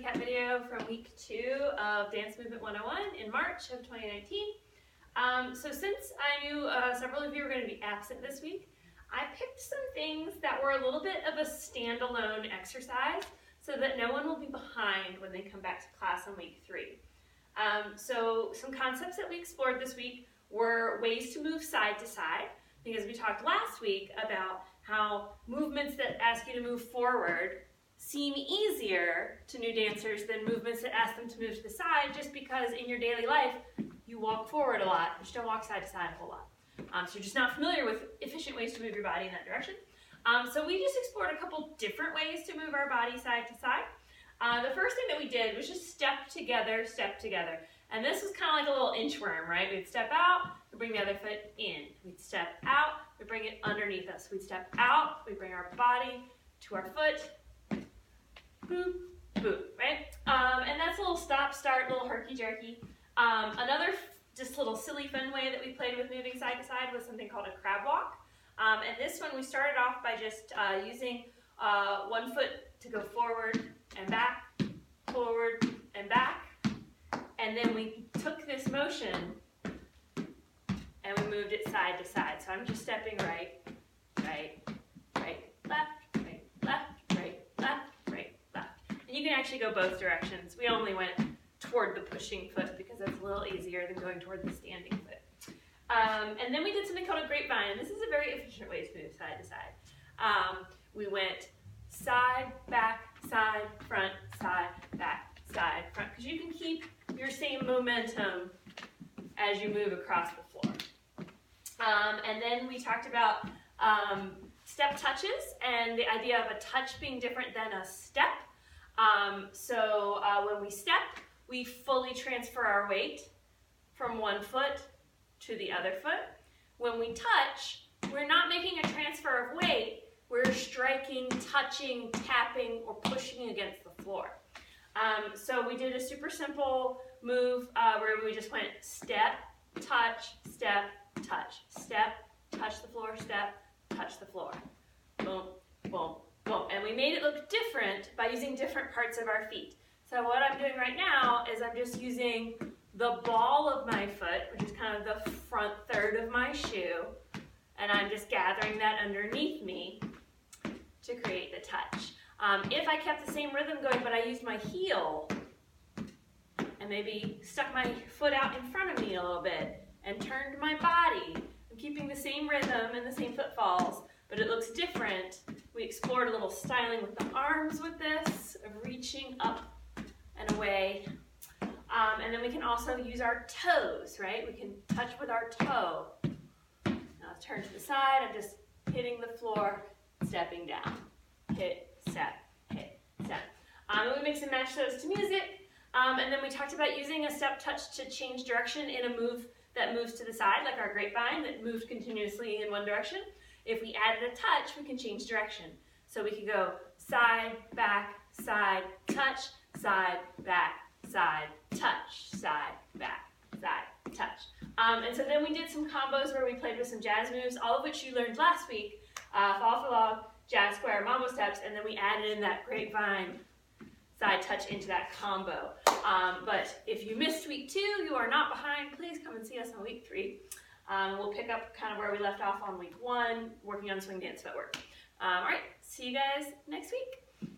recap video from week 2 of Dance Movement 101 in March of 2019. So since I knew several of you were going to be absent this week, I picked some things that were a little bit of a standalone exercise so that no one will be behind when they come back to class on week 3. So some concepts that we explored this week were ways to move side to side, because we talked last week about how movements that ask you to move forward seem easier to new dancers than movements that ask them to move to the side, just because in your daily life you walk forward a lot, but you don't walk side to side a whole lot. So you're just not familiar with efficient ways to move your body in that direction. So we just explored a couple different ways to move our body side to side. The first thing that we did was just step together, and this was kind of like a little inchworm, right? We'd step out, we'd bring the other foot in. We'd step out, we'd bring it underneath us. We'd step out, we'd bring our body to our foot, boop, boop, right? And that's a little stop, start, little herky-jerky. Another just little silly fun way that we played with moving side to side was something called a crab walk. And this one we started off by just using one foot to go forward and back, forward and back. And then we took this motion and we moved it side to side. So I'm just stepping right, right, right, left, right, left, right, left, right, left. And you can actually go both directions. We only went toward the pushing foot because that's a little easier than going toward the standing foot. And then we did something called a grapevine, and this is a very efficient way to move side to side. We went side, back, side, front, front, because you can keep your same momentum as you move across the floor. And then we talked about step touches and the idea of a touch being different than a step. So when we step, we fully transfer our weight from one foot to the other foot. When we touch, we're not making a transfer of weight, we're striking, touching, tapping, or pushing against the floor. So we did a super simple move where we just went step, touch, step, touch the floor, step, touch the floor. Boom, boom, boom. And we made it look different by using different parts of our feet. So what I'm doing right now is I'm just using the ball of my foot, which is kind of the front third of my shoe, and I'm just gathering that underneath me to create the touch. If I kept the same rhythm going, but I used my heel and maybe stuck my foot out in front of me a little bit and turned my body, I'm keeping the same rhythm and the same footfalls, but it looks different. We explored a little styling with the arms with this, of reaching up and away. And then we can also use our toes, right? We can touch with our toe. Now let's turn to the side. I'm just hitting the floor, stepping down. Hit, step, hit, step. And we mix and match those to music. And then we talked about using a step touch to change direction in a move that moves to the side, like our grapevine that moved continuously in one direction. If we added a touch, we can change direction. So we could go side, back, side, touch, side, back, side, touch, side, back, side, touch. And so then we did some combos where we played with some jazz moves, all of which you learned last week, fall for log, jazz square, mambo steps, and then we added in that grapevine side touch into that combo. But if you missed week 2, you are not behind, please come and see us on week 3. We'll pick up kind of where we left off on week 1, working on swing dance footwork. All right, see you guys next week.